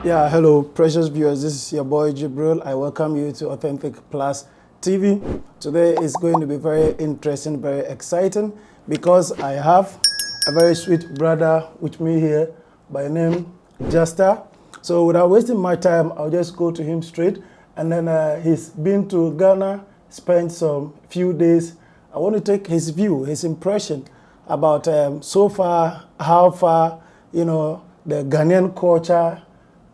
Yeah, hello, precious viewers. This is your boy Jibril. I welcome you to Authentic Plus TV. Today is going to be very interesting, very exciting, because I have a very sweet brother with me here by name Justa. So without wasting my time, I'll just go to him straight. And then he's been to Ghana, spent some few days. I want to take his view, his impression about so far, how far, the Ghanaian culture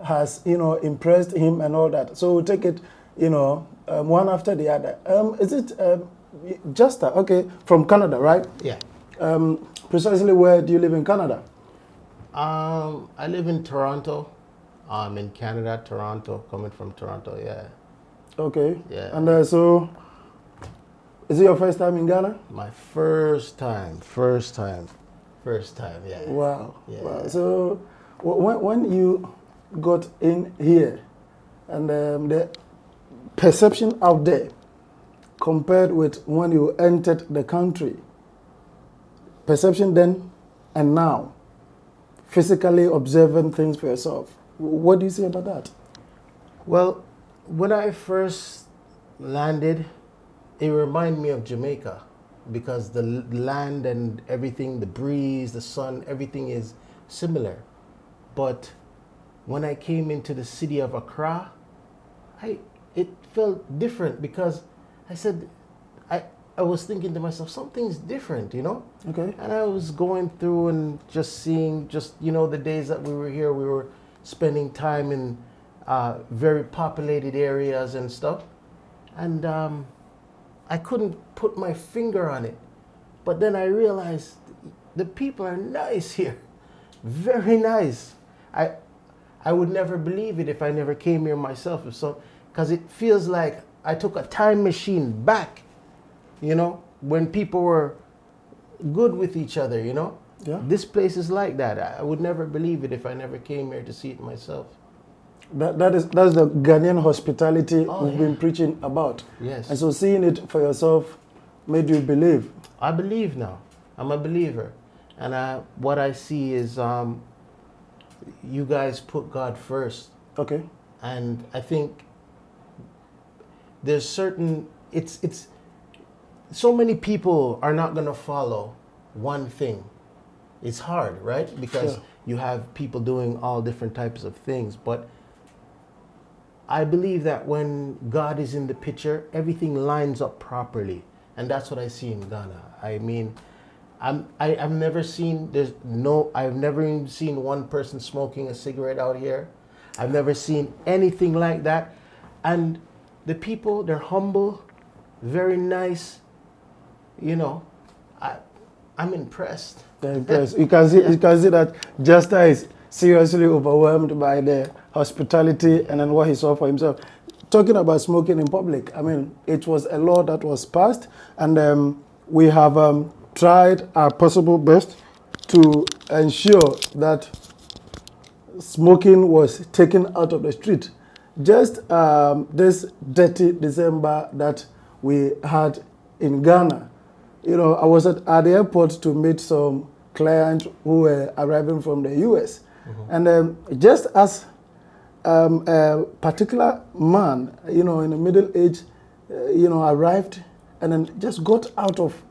has, impressed him and all that. So we'll take it, one after the other. Is it Justa? Okay, from Canada, right? Yeah. Precisely where do you live in Canada? I live in Toronto. In Canada, Toronto, coming from Toronto, yeah. Okay. Yeah. And so, is it your first time in Ghana? My first time, yeah. Wow. Yeah. Wow. So, when you got in here, and the perception out there compared with when you entered the country, perception then and now, physically observing things for yourself, what do you say about that? Well, when I first landed, it reminded me of Jamaica, because the land and everything, the breeze, the sun, everything is similar. But when I came into the city of Accra, it felt different, because I was thinking to myself, something's different, Okay. And I was going through and just seeing, the days that we were here, we were spending time in very populated areas and stuff. And I couldn't put my finger on it. But then I realized the people are nice here, very nice. I would never believe it if I never came here myself, because it feels like I took a time machine back, when people were good with each other, Yeah. This place is like that. I would never believe it if I never came here to see it myself. That's the Ghanaian hospitality we've yeah. been preaching about. Yes. And so seeing it for yourself made you believe. I believe now. I'm a believer. And what I see is you guys put God first. Okay. And I think there's it's so many people are not going to follow one thing. It's hard, right? Because Sure. you have people doing all different types of things. But I believe that when God is in the picture, everything lines up properly. And that's what I see in Ghana. I mean, I've never even seen one person smoking a cigarette out here. I've never seen anything like that. And the people, they're humble, very nice. I'm impressed. They're impressed. You can see that Justa is seriously overwhelmed by the hospitality and then what he saw for himself. Talking about smoking in public, I mean, it was a law that was passed, and we have tried our possible best to ensure that smoking was taken out of the street. Just this dirty December that we had in Ghana, I was at the airport to meet some clients who were arriving from the US. Mm-hmm. And just as a particular man, in the middle age, arrived and then just got out of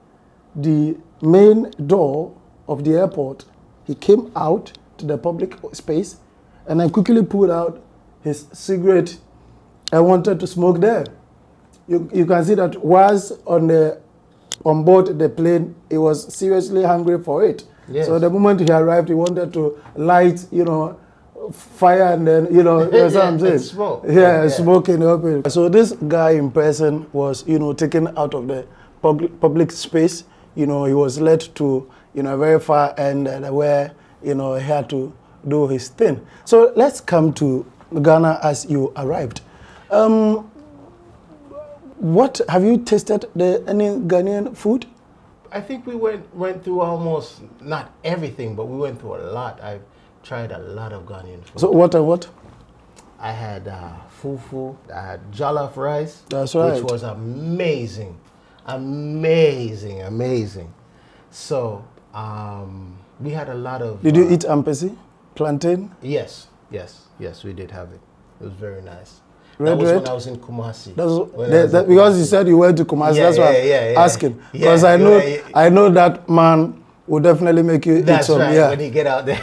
the main door of the airport. He came out to the public space and then quickly pulled out his cigarette and wanted to smoke there. You can see that whilst on board the plane, he was seriously hungry for it. Yes. So the moment he arrived, he wanted to light, fire and then, you know what I'm saying? Smoke. Yeah, smoke in the open. So this guy in person was, taken out of the public space. He was led to, a very far end where, he had to do his thing. So let's come to Ghana as you arrived. What have you tasted any Ghanaian food? I think we went through almost, not everything, but we went through a lot. I've tried a lot of Ghanaian food. So what and what? I had fufu, I had jollof rice. That's right. Which was amazing. Amazing. So we had a lot of... Did you eat ampesi? Plantain? Yes. Yes, yes, we did have it. It was very nice. Red, That was red? when I was in Kumasi. Because you said you went to Kumasi, that's why I'm asking. Because I know that man will definitely make you eat some. Right, Yeah, when you get out there.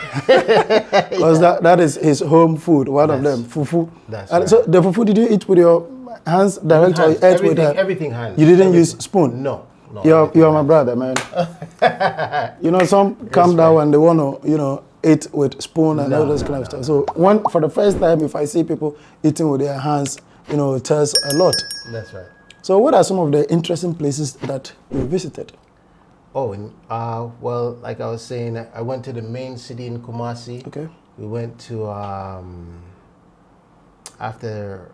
because that is his home food. One of them, fufu. That's And right. so the fufu, did you eat with your hands direct or you ate with everything hands. You didn't Everything. use spoon. No. You're my brother, man. Some come down and they want to eat with spoon and all those kind of stuff. So for the first time, if I see people eating with their hands, it tells a lot. That's right. So what are some of the interesting places that you visited? Oh, well, like I was saying, I went to the main city in Kumasi. Okay. We went to after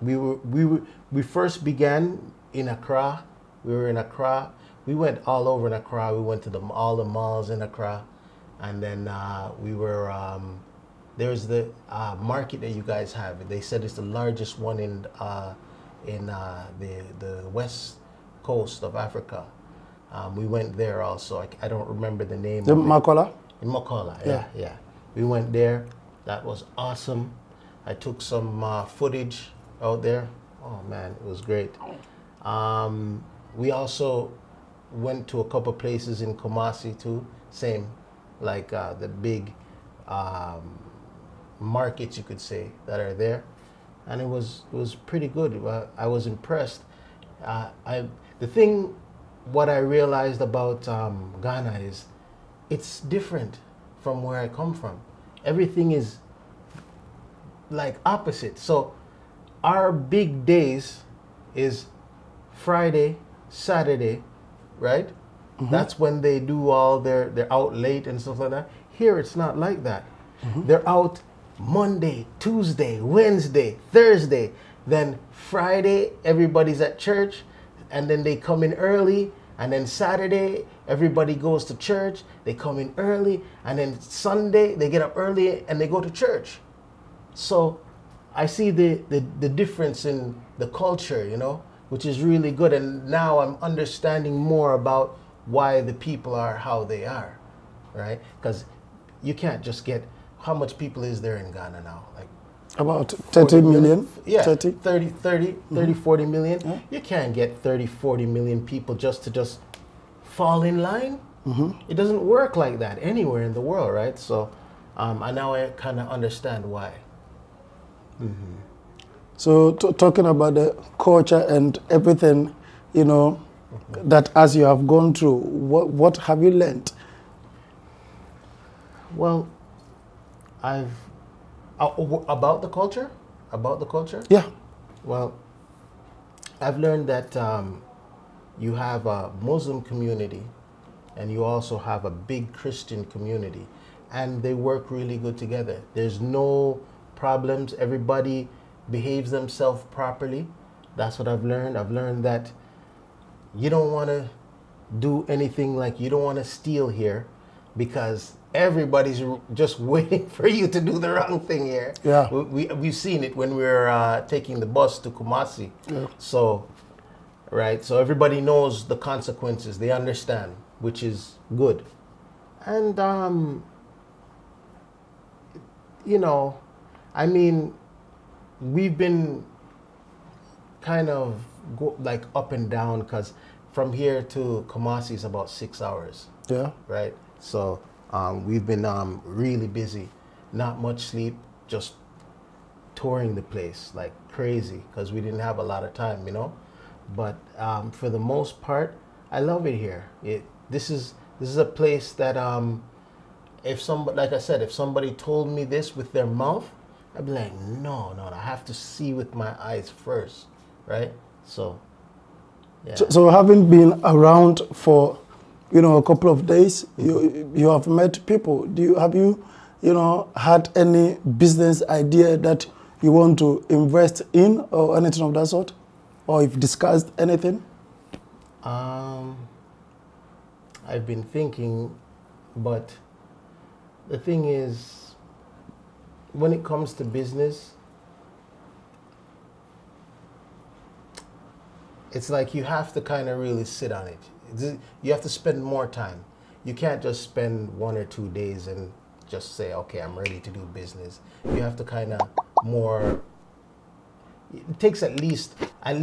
we first began in Accra. We were in Accra. We went all over in Accra. We went to all the malls in Accra, and then we were there's the market that you guys have. They said it's the largest one in the west coast of Africa. We went there also. I don't remember the name. The Makola? In Makola, yeah. We went there. That was awesome. I took some footage out there. Oh man, it was great. We also went to a couple places in Kumasi too. Same, like the big markets, you could say, that are there, and it was pretty good. I was impressed. What I realized about Ghana is it's different from where I come from. Everything is like opposite. So our big days is Friday, Saturday, right? Mm-hmm. That's when they do all they're out late and stuff like that. Here it's not like that. Mm-hmm. They're out Monday, Tuesday, Wednesday, Thursday. Then Friday, everybody's at church, and then they come in early. And then Saturday, everybody goes to church. They come in early. And then Sunday, they get up early and they go to church. So I see the difference in the culture, which is really good. And now I'm understanding more about why the people are how they are, right? Because you can't just get, how much people is there in Ghana now? Like about 30 million? Yeah, 30, 40 million. Yeah. You can't get 30, 40 million people just to fall in line. Mm-hmm. It doesn't work like that anywhere in the world, right? So and now I kind of understand why. Mm-hmm. So talking about the culture and everything, mm-hmm. that as you have gone through, what have you learned? Well, about the culture? Yeah. Well, I've learned that you have a Muslim community and you also have a big Christian community, and they work really good together. There's no problems. Everybody behaves themselves properly. That's what I've learned. I've learned that you don't want to do anything, like you don't want to steal here, because everybody's just waiting for you to do the wrong thing here. Yeah. We've seen it when we were taking the bus to Kumasi. Yeah. So everybody knows the consequences. They understand, which is good. And, we've been kind of up and down, because from here to Kumasi is about 6 hours. Yeah. Right? So we've been really busy, not much sleep, just touring the place like crazy, because we didn't have a lot of time, But for the most part, I love it here. This is a place that if somebody told me this with their mouth, I'd be like, no, I have to see with my eyes first, right? So, yeah. So having been around for a couple of days, you have met people. Have you had any business idea that you want to invest in or anything of that sort? Or you've discussed anything? I've been thinking, but the thing is, when it comes to business, it's like you have to kind of really sit on it. You have to spend more time. You can't just spend 1 or 2 days and just say, okay, I'm ready to do business. You have to kind of more. It takes at least a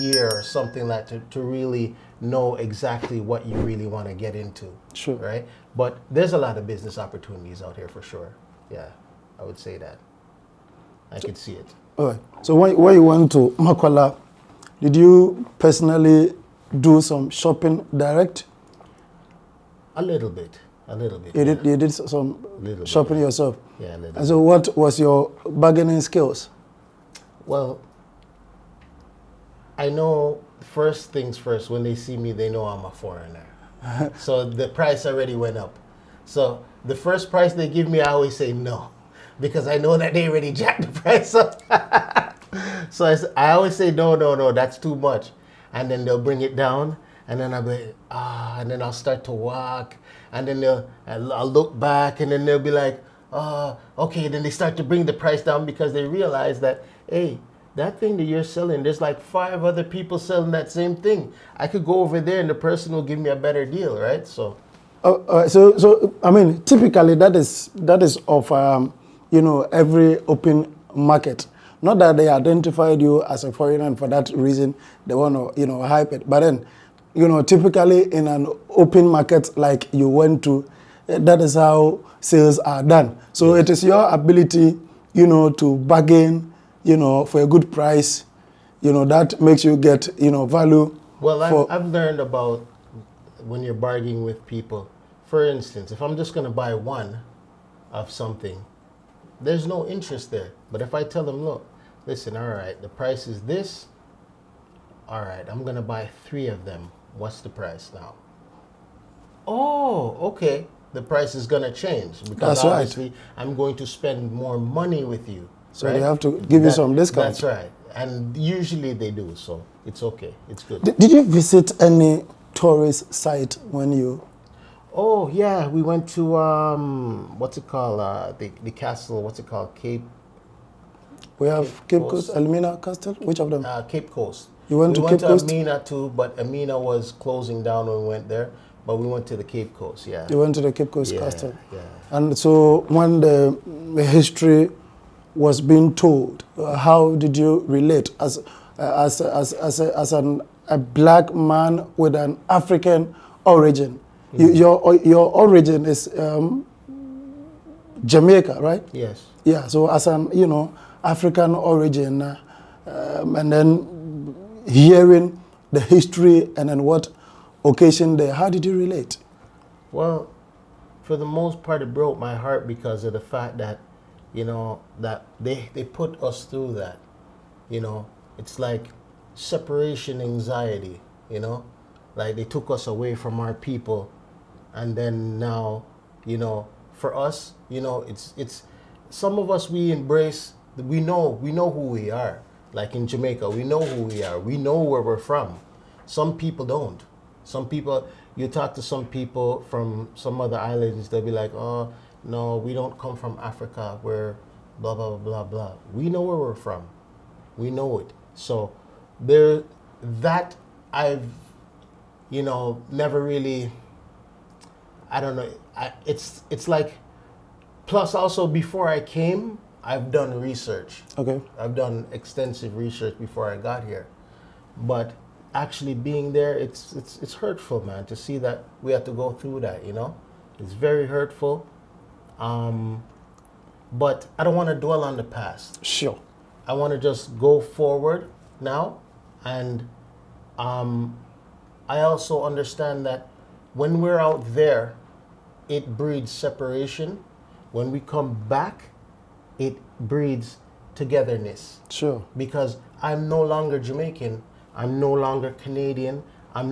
year or something like to really know exactly what you really want to get into. Sure. Right? But there's a lot of business opportunities out here for sure. Yeah, I would say that. I could see it. All right. So when you went to Makwala, did you personally do some shopping direct? A little bit. You did some Little shopping bit. yourself? Yeah, a little And so what was your bargaining skills? Well, I know first things first, when they see me, they know I'm a foreigner. So the price already went up. So the first price they give me, I always say no, because I know that they already jacked the price up. So I always say, no, that's too much. And then they'll bring it down, and then I'll be, and then I'll start to walk, and then I'll look back, and then they'll be like, okay, then they start to bring the price down because they realize that, hey, that thing that you're selling, there's like 5 other people selling that same thing. I could go over there and the person will give me a better deal, right? So, so I mean, typically that is of every open market. Not that they identified you as a foreigner and for that reason they want to hype it. But then, typically in an open market like you went to, that is how sales are done. So it is your ability, to bargain, for a good price, that makes you get, value. Well, I've learned about when you're bargaining with people. For instance, if I'm just going to buy one of something, there's no interest there. But if I tell them, look, listen, all right, the price is this. All right, I'm going to buy 3 of them. What's the price now? Oh, okay. The price is going to change because That's obviously right. I'm going to spend more money with you. So right? they have to give you some discount. That's right. And usually they do, so it's okay. It's good. Did you visit any tourist site when you... Oh, yeah. We went to, what's it called? The castle, what's it called? We have Cape Coast. Coast, Elmina Castle? Which of them? Cape Coast. You went to we Cape went Coast? to Amina too, but Amina was closing down when we went there. But we went to the Cape Coast, yeah. You went to the Cape Coast Yeah, Castle. yeah. And so when the history was being told, how did you relate as a black man with an African origin? Your origin is Jamaica, right? Yes. Yeah. So as an African origin, and then hearing the history and then what occasion there, how did you relate? Well, for the most part, it broke my heart because of the fact that, that they put us through that. It's like separation anxiety, like they took us away from our people. And then now, for us, it's some of us, we embrace, we know who we are. Like in Jamaica, we know who we are. We know where we're from. Some people don't. Some people, you talk to some people from some other islands, they'll be like, oh, no, we don't come from Africa. We're blah, blah, blah, blah. We know where we're from. We know it. So that I've, never really, I don't know. It's like, plus also before I came, I've done research. Okay. I've done extensive research before I got here. But actually being there, it's hurtful, man, to see that we have to go through that, It's very hurtful. But I don't want to dwell on the past. Sure. I want to just go forward now. And I also understand that when we're out there, it breeds separation. When we come back, it breeds togetherness. Sure. Because I'm no longer Jamaican. I'm no longer Canadian. I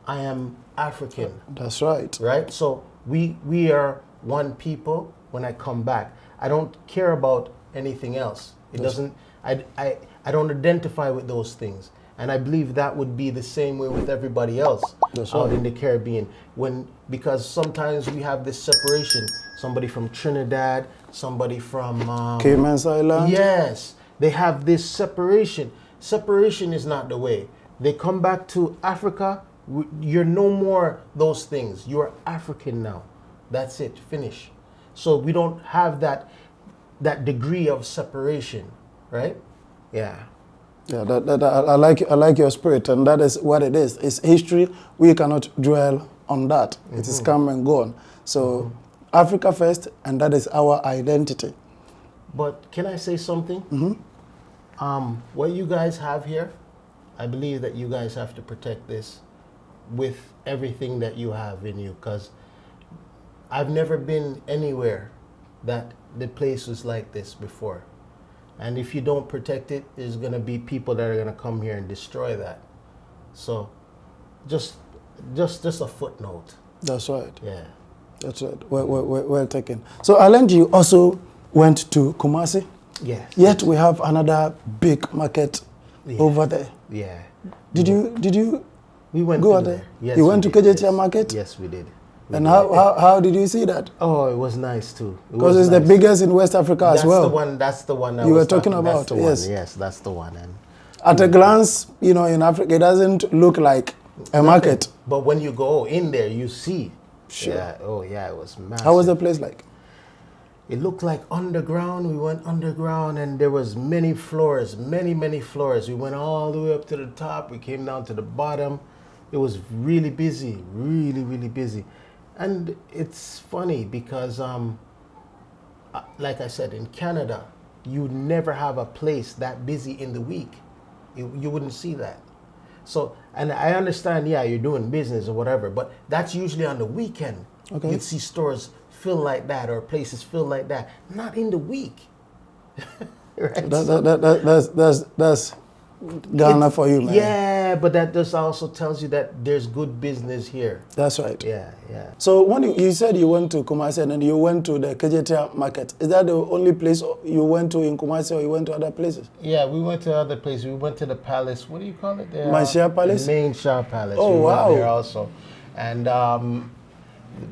am African. That's right. Right? So we are one people when I come back. I don't care about anything else. It doesn't, I don't identify with those things. And I believe that would be the same way with everybody else out in the Caribbean. Because sometimes we have this separation. Somebody from Trinidad, somebody from Cayman Islands. Yes, they have this separation. Separation is not the way. They come back to Africa. You're no more those things. You're African now. That's it. Finish. So we don't have that degree of separation, right? Yeah. Yeah, I like your spirit, and that is what it is. It's history. We cannot dwell on that. It is come and gone. So Africa first, and that is our identity. But can I say something? What you guys have here, I believe that you guys have to protect this with everything that you have in you, because I've never been anywhere that the place was like this before. And if you don't protect it, there's going to be people that are going to come here and destroy that. So just a footnote. That's right. Yeah. That's right. Well taken. So Alan, you also went to Kumasi. Yes. Yet we have another big market over there. Yeah. Did you We went go to out there? Yes, You we went to did. KJT market? Yes, we did. And how did you see that? Oh, it was nice too. Because it's the biggest in West Africa as well. That's the one You were talking about, that's the yes. one. Yes, that's the one. And At a glance, in Africa, it doesn't look like a market. But when you go in there, you see. Sure. Yeah. Oh, yeah. It was massive. How was the place like? It looked like underground. We went underground, and there was many floors, many floors. We went all the way up to the top. We came down to the bottom. It was really busy, really busy. And it's funny because, like I said, in Canada, you never have a place that busy in the week. You wouldn't see that. So, and I understand, yeah, you're doing business or whatever, but that's usually on the weekend. Okay. You'd see stores fill like that or places fill like that. Not in the week. Right? That's Ghana for you, man. Yeah, but that just also tells you that there's good business here. That's right. Yeah. So when you said you went to Kumasi and then you went to the KJT market, is that the only place you went to in Kumasi, or you went to other places? Yeah, we went to other places. We went to the palace. What do you call it? Manshiya Palace? The main Shah Palace. Oh, we wow. went there also. And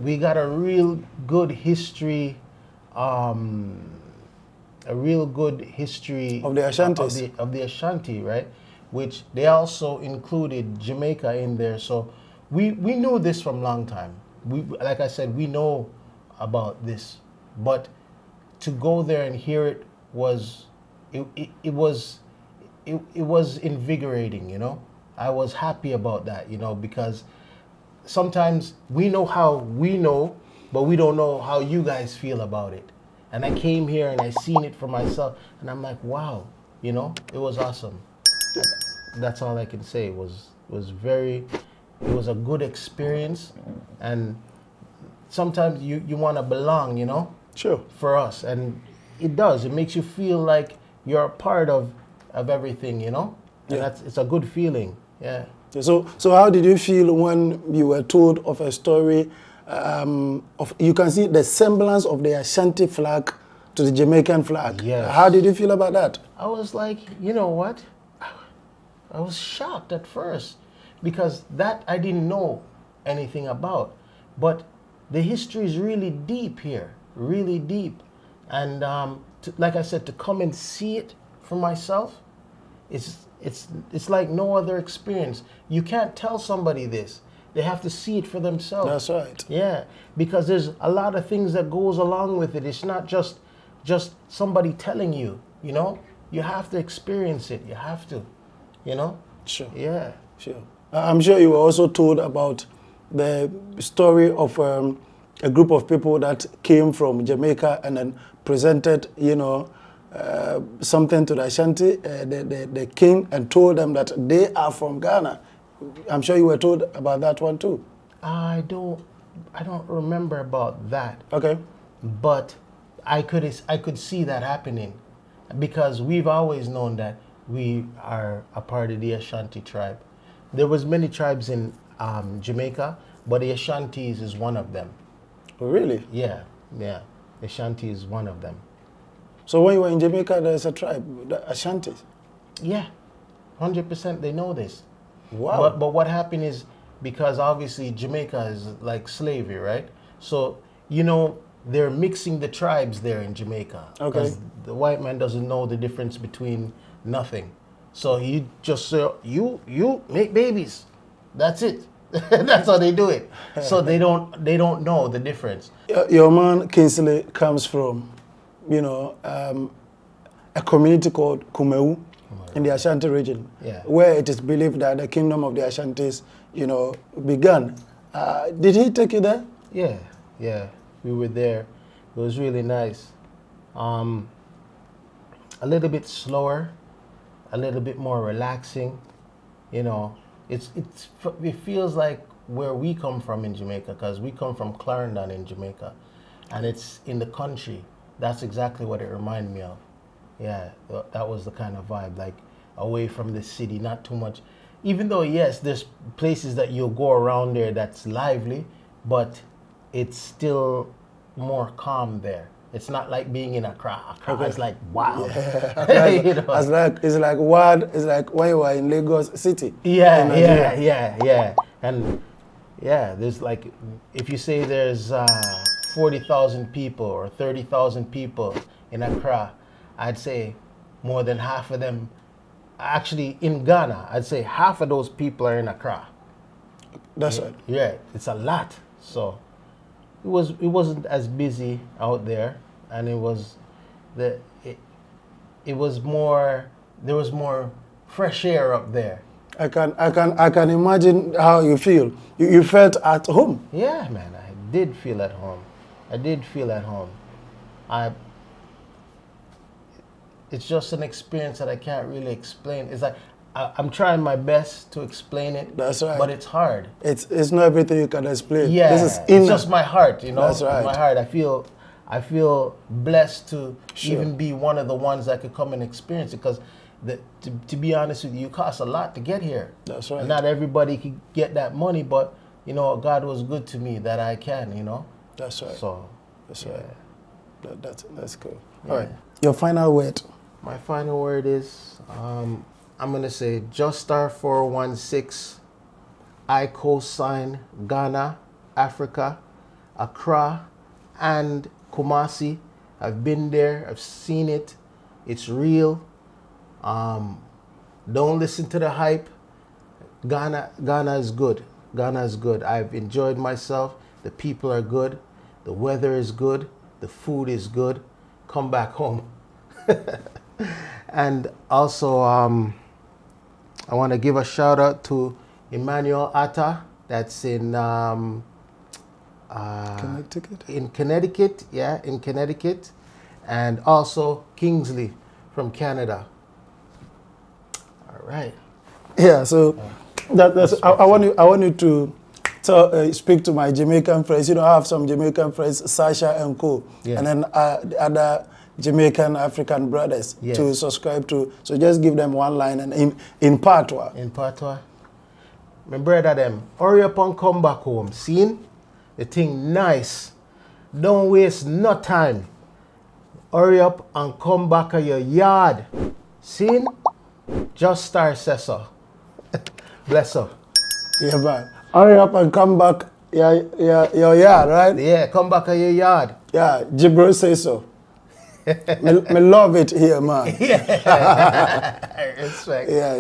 we got a real good history, of the Ashantis. Of the Ashanti, right? Which they also included Jamaica in there. So we knew this from long time. Like I said, we know about this, but to go there and hear it was invigorating. I was happy about that, because sometimes we know how we know, but we don't know how you guys feel about it. And I came here and I seen it for myself, and I'm like, wow, it was awesome. That's all I can say. It was a good experience, and sometimes you want to belong, Sure. for us, and it does. It makes you feel like you're a part of everything, And it's a good feeling. Yeah. So how did you feel when you were told of a story you can see the semblance of the Ashanti flag to the Jamaican flag? Yes. How did you feel about that? I was like, you know what? I was shocked at first because that I didn't know anything about. But the history is really deep here, really deep. And like I said, to come and see it for myself, it's like no other experience. You can't tell somebody this. They have to see it for themselves. That's right. Yeah, because there's a lot of things that goes along with it. It's not just somebody telling you, You have to experience it. You have to, Sure. Yeah. Sure. I'm sure you were also told about the story of a group of people that came from Jamaica and then presented, something to the Ashanti, the king, and told them that they are from Ghana. I'm sure you were told about that one too. I don't remember about that. Okay. But I could see that happening because we've always known that we are a part of the Ashanti tribe. There was many tribes in Jamaica, but the Ashantis is one of them. Oh, really? Yeah. The Ashanti is one of them. So when you were in Jamaica, there's a tribe, the Ashantis? Yeah, 100% they know this. Wow. But what happened is, because obviously Jamaica is like slavery, right? So, they're mixing the tribes there in Jamaica. Okay. Because the white man doesn't know the difference between nothing. So he just say, you make babies. That's it. That's how they do it. So they don't know the difference. Your man Kingsley comes from, you know, a community called Kumeu in the Ashanti region, Yeah. where it is believed that the kingdom of the Ashantis, you know, began. Did he take you there? Yeah, yeah. We were there. It was really nice. A little bit slower, a little bit more relaxing. You know, it feels like where we come from in Jamaica, because we come from Clarendon in Jamaica, and it's in the country. That's exactly what it reminded me of. Yeah, that was the kind of vibe, like away from the city, not too much. Even though, yes, there's places that you'll go around there that's lively, but it's still more calm there. It's not like being in Accra. Accra is like wild. Yeah. You know? It's like wild. It's like when you are in Lagos City. Yeah. And yeah, there's like, if you say there's 40,000 people or 30,000 people in Accra, I'd say more than half of them, actually in Ghana, I'd say half of those people are in Accra. That's right. Yeah, it's a lot. So it wasn't as busy out there, and it was more, there was more fresh air up there. I can imagine how you feel. You felt at home. Yeah, man, I did feel at home. It's just an experience that I can't really explain. It's like I'm trying my best to explain it. That's right. But it's hard. It's not everything you can explain. Yeah, This is inner. it's just my heart, you know. That's right. My heart. I feel blessed to Sure. even be one of the ones that could come and experience it, because to be honest with you, it costs a lot to get here. That's right. Not everybody can get that money, but you know, God was good to me that I can, you know. That's right. So That's yeah. right. That's cool. Yeah. All right. Your final word. My final word is, I'm going to say Justa 416, I co-sign Ghana, Africa, Accra, and Kumasi. I've been there. I've seen it. It's real. Don't listen to the hype. Ghana is good. Ghana is good. I've enjoyed myself. The people are good. The weather is good. The food is good. Come back home. And also, I want to give a shout out to Emmanuel Atta, that's in Connecticut, in Connecticut, and also Kingsley from Canada. All right. Yeah. So I want you to speak to my Jamaican friends. You know, I have some Jamaican friends, Sasha and Co. Yeah. And then the other Jamaican African brothers Yes. to subscribe to. So just give them one line and in patois. In patois. My brother them, hurry up and come back home. Seen? The thing nice. Don't waste no time. Hurry up and come back to your yard. Seen? Just start says so. Bless up. Yeah, man. Hurry up and come back your yard, right? Yeah, come back to your yard. Yeah, Jibril says so. me love it here, man. Yeah. Respect. Yeah.